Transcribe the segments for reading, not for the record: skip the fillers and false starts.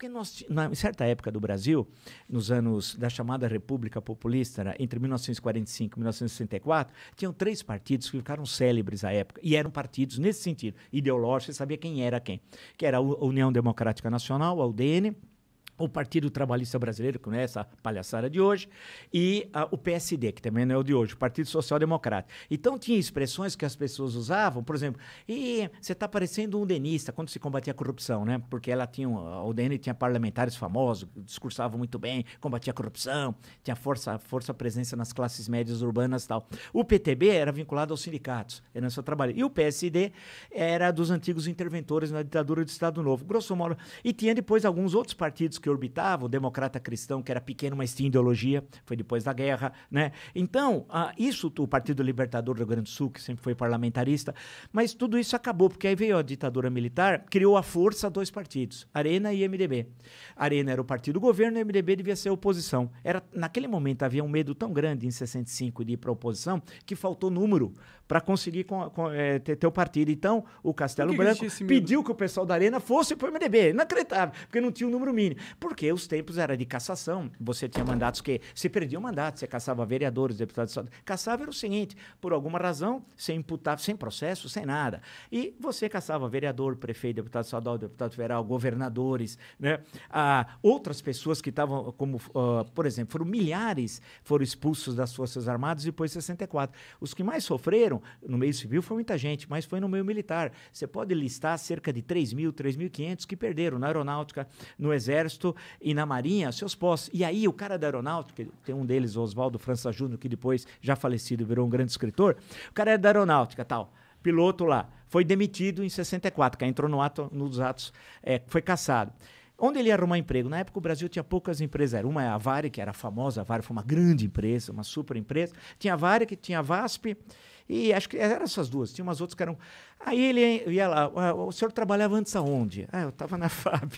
porque em certa época do Brasil, nos anos da chamada República Populista, né, entre 1945 e 1964, tinham 3 partidos que ficaram célebres à época, e eram partidos nesse sentido, ideológico, você sabia quem era quem. Que era a União Democrática Nacional, a UDN, o Partido Trabalhista Brasileiro, que não é essa palhaçada de hoje, e o PSD, que também não é o de hoje, o Partido Social Democrata. Então, tinha expressões que as pessoas usavam, por exemplo, você está parecendo um udenista, quando se combatia a corrupção, né? Porque a UDN tinha parlamentares famosos, discursavam muito bem, combatia a corrupção, tinha força presença nas classes médias urbanas e tal. O PTB era vinculado aos sindicatos, era no seu trabalho. E o PSD era dos antigos interventores na ditadura do Estado Novo, grosso modo. E tinha depois alguns outros partidos que orbitava, o Democrata Cristão, que era pequeno, mas tinha ideologia, foi depois da guerra, né? Então, o Partido Libertador do Rio Grande do Sul, que sempre foi parlamentarista, mas tudo isso acabou, porque aí veio a ditadura militar, criou à força 2 partidos, Arena e MDB. Arena era o partido do governo e o MDB devia ser a oposição. Naquele momento havia um medo tão grande em 65 de ir para a oposição, que faltou número para conseguir ter o partido. Então, o Castelo Branco pediu que o pessoal da Arena fosse para o MDB. Inacreditável, porque não tinha um número mínimo. Porque os tempos eram de cassação. Você tinha mandatos que se perdia um mandato, você caçava vereadores, deputados. Caçava era o seguinte, por alguma razão, sem imputar, sem processo, sem nada. E você caçava vereador, prefeito, deputado estadual, deputado federal, governadores, né? Outras pessoas que estavam, como, por exemplo, milhares foram expulsos das Forças Armadas depois de 64. Os que mais sofreram no meio civil foi muita gente, mas foi no meio militar. Você pode listar cerca de 3.000, 3.500 que perderam na aeronáutica, no exército e na marinha seus postos. E aí o cara da aeronáutica, tem um deles, o Oswaldo França Júnior, que depois, já falecido, virou um grande escritor, o cara era da aeronáutica, tal, piloto lá, foi demitido em 64, que entrou nos atos, foi cassado. Onde ele ia arrumar emprego? Na época o Brasil tinha poucas empresas. Uma é a Varig, que era famosa, a Varig foi uma grande empresa, uma super empresa. Tinha a Varig, tinha a VASP, e acho que eram essas duas. Tinha umas outras que eram... Aí ele ia lá, o senhor trabalhava antes aonde? Eu estava na FAB.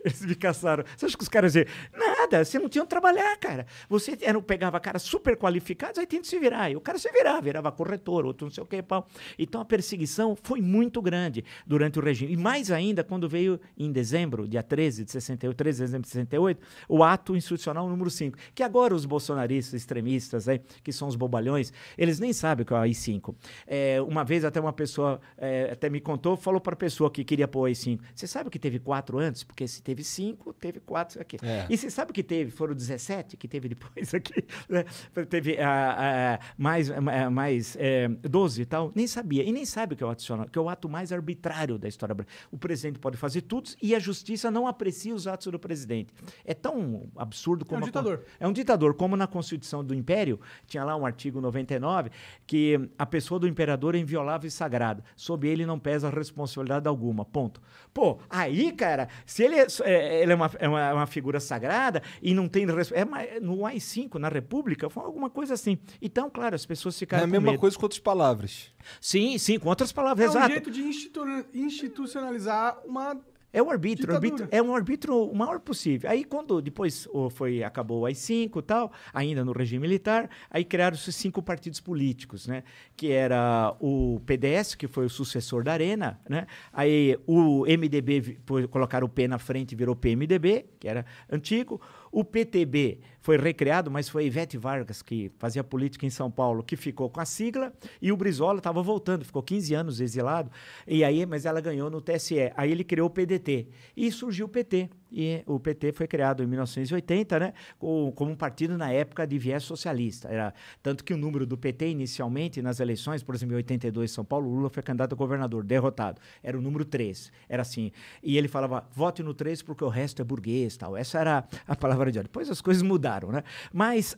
Eles me caçaram. Você acha que os caras diziam, nada, você não tinha onde trabalhar, cara. Você pegava caras super qualificados, aí tinha que se virar. E o cara se virava corretor, outro não sei o que, pau. Então a perseguição foi muito grande durante o regime. E mais ainda quando veio em dezembro, dia 13 de 68, 13 de dezembro de 68, o ato institucional número 5, que agora os bolsonaristas extremistas, que são os bobalhões, eles nem sabem o que é o AI-5. Uma vez até uma pessoa até me contou, falou para a pessoa que queria pôr o AI-5, você sabe que teve 4 antes? Porque se teve 5, teve 4 aqui. E você sabe que foram 17 que teve depois aqui? Né? Teve mais 12 e tal? Nem sabia. E nem sabe o que é o ato institucional, que é o ato mais arbitrário da história brasileira. O presidente pode fazer tudo e a justiça não aprecia os atos do presidente. É tão absurdo como... É um ditador. É um ditador, como na Constituição do Império, tinha lá um artigo 99, que a pessoa do imperador é inviolável e sagrada. Sob ele não pesa responsabilidade alguma. Ponto. Pô, aí, cara, se ele é uma figura sagrada e não tem... no AI-5, na República, foi alguma coisa assim. Então, claro, as pessoas ficaram com medo. É a mesma coisa com outras palavras. Sim, com outras palavras, exato. É um jeito de institucionalizar uma... É o arbítrio, é um arbítrio o maior possível. Aí quando depois acabou o AI-5 e tal, ainda no regime militar, aí criaram-se 5 partidos políticos, né? Que era o PDS, que foi o sucessor da Arena, né? Aí o MDB, colocaram o P na frente e virou PMDB, que era antigo. O PTB foi recriado, mas foi Ivete Vargas, que fazia política em São Paulo, que ficou com a sigla, e o Brizola estava voltando, ficou 15 anos exilado, mas ela ganhou no TSE. Aí ele criou o PDT, e surgiu o PT. E o PT foi criado em 1980, né, como um partido na época de viés socialista. Tanto que o número do PT inicialmente nas eleições, por exemplo, em 82 em São Paulo, Lula foi candidato a governador, derrotado. Era o número 3, era assim. E ele falava, vote no 3 porque o resto é burguês, tal. Essa era a palavra de ordem. Depois as coisas mudaram, né? Mas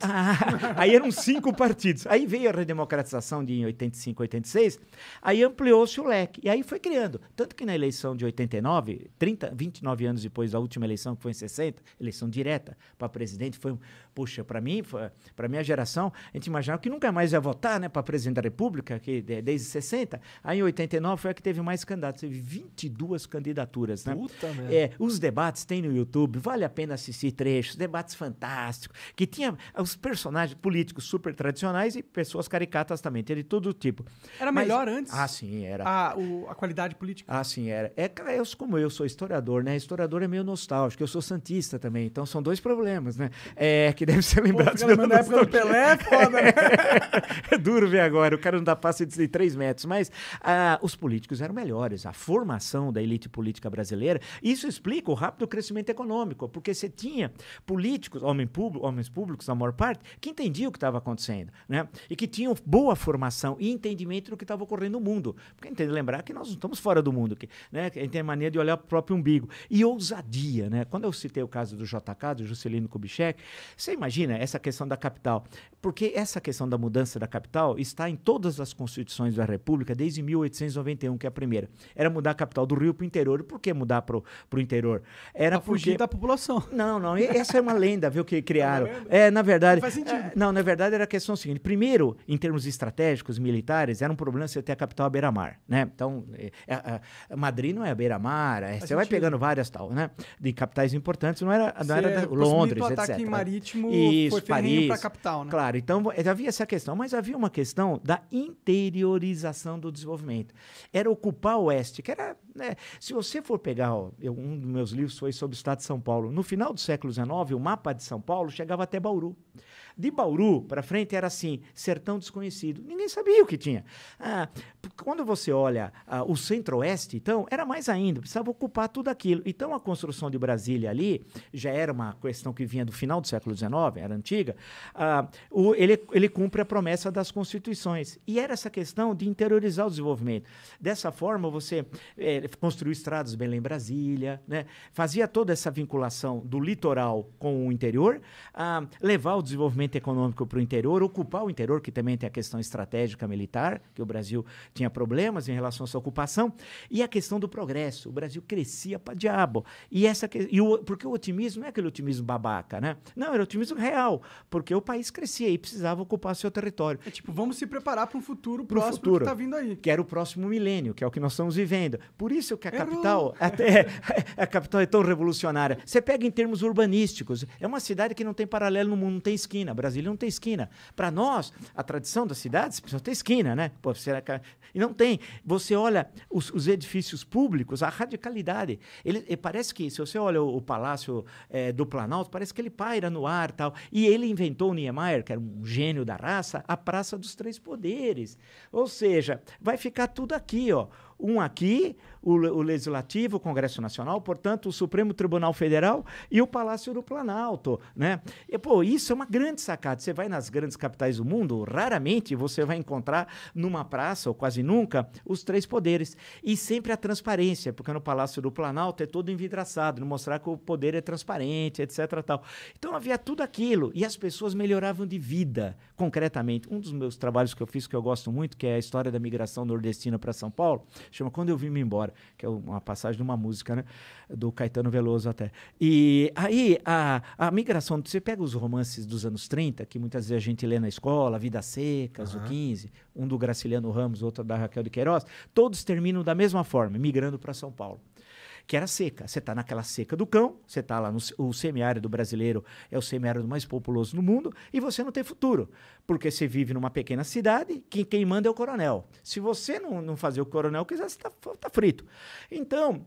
aí eram 5 partidos. Aí veio a redemocratização de 85, 86, aí ampliou-se o leque. E aí foi criando. Tanto que na eleição de 89, 29 anos depois da última eleição, que foi em 60, eleição direta para presidente, foi, puxa, para mim, para minha geração, a gente imaginava que nunca mais ia votar, né, para presidente da República, que desde 60, aí em 89 foi a que teve mais candidatos, teve 22 candidaturas, né? Puta merda. Os debates tem no YouTube, vale a pena assistir trechos, debates fantásticos, que tinha os personagens políticos super tradicionais e pessoas caricatas também, tinha de todo tipo. Era melhor antes? Sim, era. A qualidade política? Sim, era. Como eu sou historiador, né? Historiador é meio nostálgico. nostálgico, eu sou santista também, então são dois problemas, né? Que deve ser lembrado. Na época do Pelé, foda, né? É duro ver agora, o cara não dá passe de 3 metros, mas os políticos eram melhores, a formação da elite política brasileira, isso explica o rápido crescimento econômico, porque você tinha políticos, homens públicos, na maior parte, que entendiam o que estava acontecendo, né? E que tinham boa formação e entendimento do que estava ocorrendo no mundo. Porque a gente tem que lembrar que nós não estamos fora do mundo, né? A gente tem a mania de olhar para o próprio umbigo. E ousadia, né? Quando eu citei o caso do JK, do Juscelino Kubitschek, você imagina essa questão da capital, porque essa questão da mudança da capital está em todas as constituições da República desde 1891, que é a primeira. Era mudar a capital do Rio para o interior. Por que mudar para o interior? Era pra fugir da população. Não, essa é uma lenda, viu, que criaram. Na verdade... Não faz sentido. Na verdade era a questão seguinte, primeiro, em termos estratégicos, militares, era um problema você ter a capital à beira-mar, né? Então, Madrid não é à beira-mar, você vai pegando várias tal, né? De capitais importantes, não era Londres, etc. O ataque marítimo foi Paris, para a capital, né? Claro, então havia essa questão, mas havia uma questão da interiorização do desenvolvimento. Era ocupar o oeste, que era, né? Se você for pegar, um dos meus livros foi sobre o estado de São Paulo. No final do século XIX, o mapa de São Paulo chegava até Bauru. De Bauru para frente era assim, sertão desconhecido. Ninguém sabia o que tinha. Quando você olha o centro-oeste, então, era mais ainda, precisava ocupar tudo aquilo. Então, a construção de Brasília ali já era uma questão que vinha do final do século XIX, era antiga. Ele cumpre a promessa das constituições. E era essa questão de interiorizar o desenvolvimento. Dessa forma, você construiu estradas Belém Brasília, né? Fazia toda essa vinculação do litoral com o interior, levar o desenvolvimento econômico para o interior, ocupar o interior, que também tem a questão estratégica militar, que o Brasil tinha problemas em relação à sua ocupação, e a questão do progresso. O Brasil crescia para diabo. Porque o otimismo não é aquele otimismo babaca, né? Não, era otimismo real, porque o país crescia e precisava ocupar seu território. Vamos se preparar para um futuro próximo que está vindo aí. Que era o próximo milênio, que é o que nós estamos vivendo. Por isso que a capital é tão revolucionária. Você pega em termos urbanísticos, é uma cidade que não tem paralelo no mundo, não tem esquina. Brasília não tem esquina. Para nós, a tradição das cidades precisa ter esquina, né? E não tem. Você olha os edifícios públicos, a radicalidade. Parece que, se você olha o Palácio do Planalto, parece que ele paira no ar e tal. E ele inventou, o Niemeyer, que era um gênio da raça, a Praça dos Três Poderes. Ou seja, vai ficar tudo aqui, ó. Um aqui, o Legislativo, o Congresso Nacional, portanto, o Supremo Tribunal Federal e o Palácio do Planalto, né? Isso é uma grande sacada. Você vai nas grandes capitais do mundo, raramente você vai encontrar numa praça, ou quase nunca, os três poderes. E sempre a transparência, porque no Palácio do Planalto é todo envidraçado, não mostrar que o poder é transparente, etc. Tal. Então havia tudo aquilo, e as pessoas melhoravam de vida, concretamente. Um dos meus trabalhos que eu fiz, que eu gosto muito, que é a história da migração nordestina para São Paulo, chama Quando Eu Vim-me Embora, que é uma passagem de uma música, né? Do Caetano Veloso até. E aí, a migração, você pega os romances dos anos 30, que muitas vezes a gente lê na escola, Vidas Secas, o 15, um do Graciliano Ramos, outro da Raquel de Queiroz, todos terminam da mesma forma, migrando para São Paulo. Que era seca. Você está naquela seca do cão, você está lá o semiárido brasileiro é o semiárido mais populoso no mundo e você não tem futuro, porque você vive numa pequena cidade, quem manda é o coronel. Se você não fazer o que o coronel quiser, você tá frito. Então,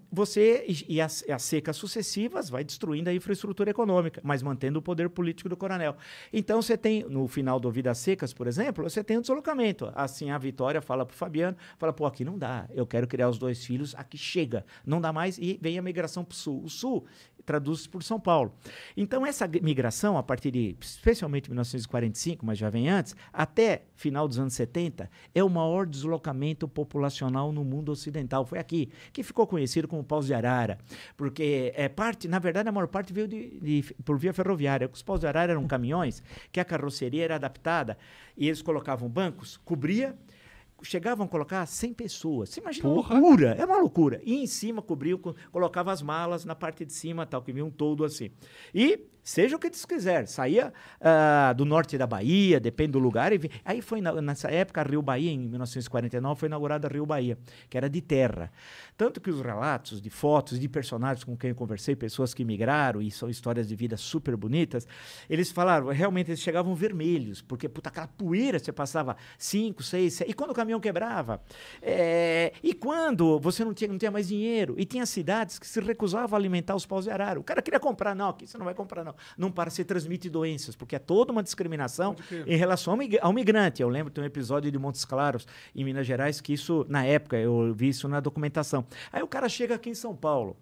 as secas sucessivas vai destruindo a infraestrutura econômica, mas mantendo o poder político do coronel. Então, você tem, no final do Vidas Secas, por exemplo, você tem um deslocamento. Assim, a Vitória fala para o Fabiano, fala, aqui não dá, eu quero criar os 2 filhos, aqui chega, não dá mais, e vem a migração para o Sul. O Sul traduz-se por São Paulo. Então, essa migração, a partir de, especialmente 1945, mas já vem antes, até final dos anos 70, é o maior deslocamento populacional no mundo ocidental. Foi aqui, que ficou conhecido como Paus de Arara, porque na verdade, a maior parte veio por via ferroviária. Os Paus de Arara eram caminhões que a carroceria era adaptada e eles colocavam bancos, cobria, chegavam a colocar 100 pessoas. Você imagina, uma loucura, é uma loucura. E em cima cobriam, colocava as malas na parte de cima, tal, que vinha um todo assim. E seja o que Deus quiser, saía do norte da Bahia, depende do lugar. Aí foi, nessa época, a Rio Bahia, em 1949, foi inaugurada a Rio Bahia, que era de terra. Tanto que os relatos de fotos, de personagens com quem eu conversei, pessoas que migraram, e são histórias de vida super bonitas, eles falaram, realmente, eles chegavam vermelhos, porque, aquela poeira, você passava 5, 6, 7, e quando o caminhão caminhão quebrava. E quando você não tinha mais dinheiro, e tinha cidades que se recusavam a alimentar os paus de arara. O cara queria comprar, não, aqui você não vai comprar, não. Não para, se transmite doenças, porque é toda uma discriminação em relação ao migrante. Eu lembro de um episódio de Montes Claros, em Minas Gerais, que isso, na época, eu vi isso na documentação. Aí o cara chega aqui em São Paulo,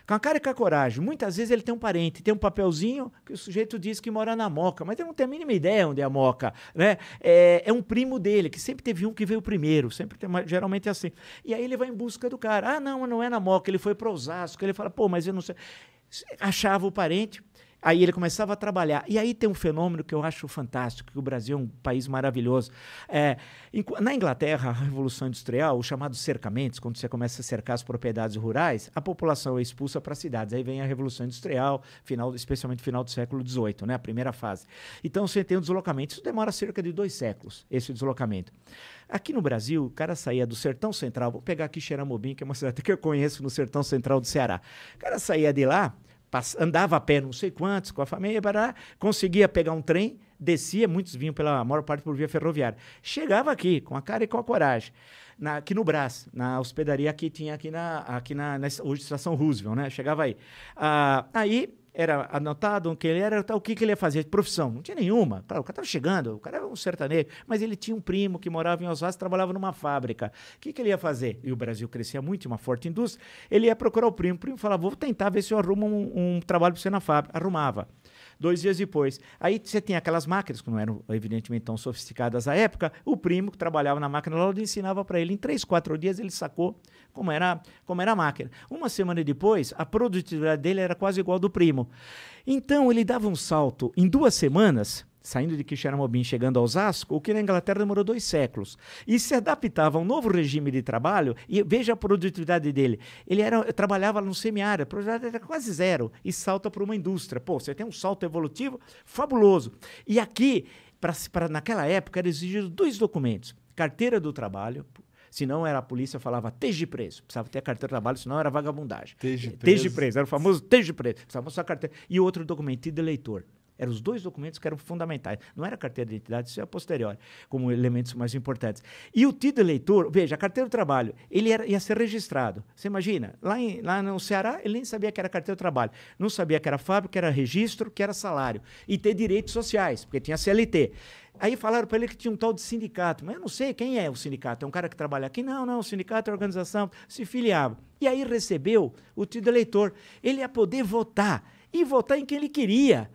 com a cara e com a coragem. Muitas vezes ele tem um parente, tem um papelzinho que o sujeito diz que mora na Moca, mas ele não tem a mínima ideia onde é a Moca, né? É um primo dele, que sempre teve um que veio primeiro, geralmente é assim. E aí ele vai em busca do cara. Ah, não é na Moca, ele foi para Osasco. Ele fala, pô, mas eu não sei. Achava o parente. Aí ele começava a trabalhar. E aí tem um fenômeno que eu acho fantástico, que o Brasil é um país maravilhoso. Na Inglaterra, a Revolução Industrial, os chamados cercamentos, quando você começa a cercar as propriedades rurais, a população é expulsa para as cidades. Aí vem a Revolução Industrial, especialmente no final do século XVIII, né, a primeira fase. Então você tem um deslocamento. Isso demora cerca de 2 séculos, esse deslocamento. Aqui no Brasil, o cara saía do Sertão Central, vou pegar aqui Xeramobim, que é uma cidade que eu conheço no Sertão Central do Ceará. O cara saía de lá, andava a pé não sei quantos, com a família, conseguia pegar um trem, descia, muitos vinham a maior parte por via ferroviária. Chegava aqui, com a cara e com a coragem, aqui no Brás, na hospedaria que tinha aqui na hoje Estação Roosevelt, né? Chegava aí. Aí era anotado que ele era, o que ele ia fazer? Profissão, não tinha nenhuma. Claro, o cara estava chegando, o cara era um sertanejo, mas ele tinha um primo que morava em Osasco, trabalhava numa fábrica. O que ele ia fazer? E o Brasil crescia muito, uma forte indústria. Ele ia procurar o primo falava, vou tentar ver se eu arrumo um trabalho para você na fábrica. Arrumava. 2 dias depois. Aí você tinha aquelas máquinas, que não eram, evidentemente, tão sofisticadas à época. O primo, que trabalhava na máquina lá, ensinava para ele. Em 3, 4 dias, ele sacou como era a máquina. Uma semana depois, a produtividade dele era quase igual ao do primo. Então, ele dava um salto em 2 semanas, saindo de Quixeramobim, chegando a Osasco, o que na Inglaterra demorou 2 séculos. E se adaptava a um novo regime de trabalho, e veja a produtividade dele. Ele trabalhava no semiárido, a produtividade era quase 0, e salta para uma indústria. Pô, você tem um salto evolutivo fabuloso. E aqui, naquela época, era exigido 2 documentos. Carteira do trabalho, senão era a polícia, falava TEG preso. Precisava ter a carteira de trabalho, senão era vagabundagem. TEG preso, era o famoso TEG preso. Precisava mostrar a carteira. E outro documento, de eleitor. Eram os 2 documentos que eram fundamentais. Não era a carteira de identidade, isso é a posteriori, como elementos mais importantes. E o título eleitor, veja, a carteira do trabalho, ele ia ser registrado. Você imagina, lá no Ceará, ele nem sabia que era carteira do trabalho. Não sabia que era fábrica, que era registro, que era salário. E ter direitos sociais, porque tinha CLT. Aí falaram para ele que tinha um tal de sindicato. Mas eu não sei quem é o sindicato. É um cara que trabalha aqui? Não, o sindicato é a organização. Se filiava. E aí recebeu o título eleitor. Ele ia poder votar. E votar em quem ele queria.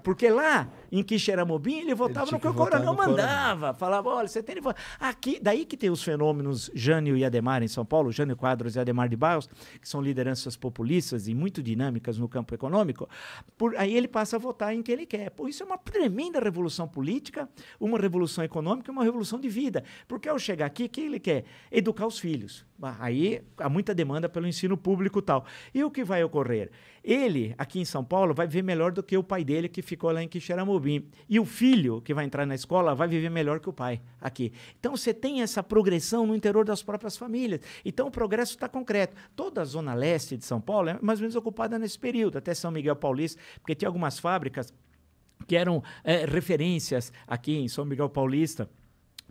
Porque lá em Quixeramobim ele votava no que o coronel mandava. Falava, olha, você tem de votar. Aqui, daí que tem os fenômenos Jânio e Adhemar em São Paulo, Jânio Quadros e Adhemar de Barros, que são lideranças populistas e muito dinâmicas no campo econômico. Aí ele passa a votar em quem ele quer. Pô, isso é uma tremenda revolução política, uma revolução econômica e uma revolução de vida. Porque ao chegar aqui, o que ele quer? Educar os filhos. Aí há muita demanda pelo ensino público e tal. E o que vai ocorrer? Ele, aqui em São Paulo, vai viver melhor do que o pai dele, que ficou lá em Quixeramobim. E o filho, que vai entrar na escola, vai viver melhor que o pai aqui. Então, você tem essa progressão no interior das próprias famílias. Então, o progresso está concreto. Toda a zona leste de São Paulo é mais ou menos ocupada nesse período, até São Miguel Paulista, porque tinha algumas fábricas que eram referências aqui em São Miguel Paulista,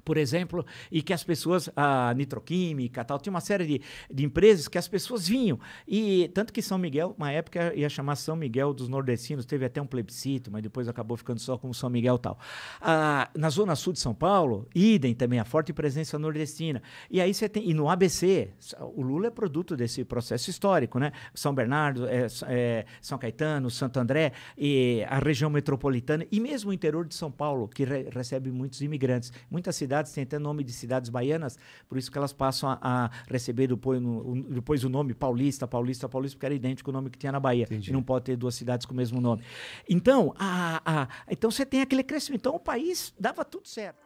por exemplo, e que as pessoas, a Nitroquímica, tal, tinha uma série de empresas que as pessoas vinham. E tanto que São Miguel, uma época, ia chamar São Miguel dos Nordestinos, teve até um plebiscito, mas depois acabou ficando só como São Miguel tal. Na Zona Sul de São Paulo, idem também, a forte presença nordestina. E aí você tem, e no ABC, o Lula é produto desse processo histórico, né? São Bernardo, São Caetano, Santo André, e a região metropolitana, e mesmo o interior de São Paulo, que recebe muitos imigrantes. Muitas cidades têm até nome de cidades baianas, por isso que elas passam a receber depois o nome Paulista, porque era idêntico ao nome que tinha na Bahia. Entendi. E não pode ter 2 cidades com o mesmo nome. Então, então você tem aquele crescimento. Então, o país dava tudo certo.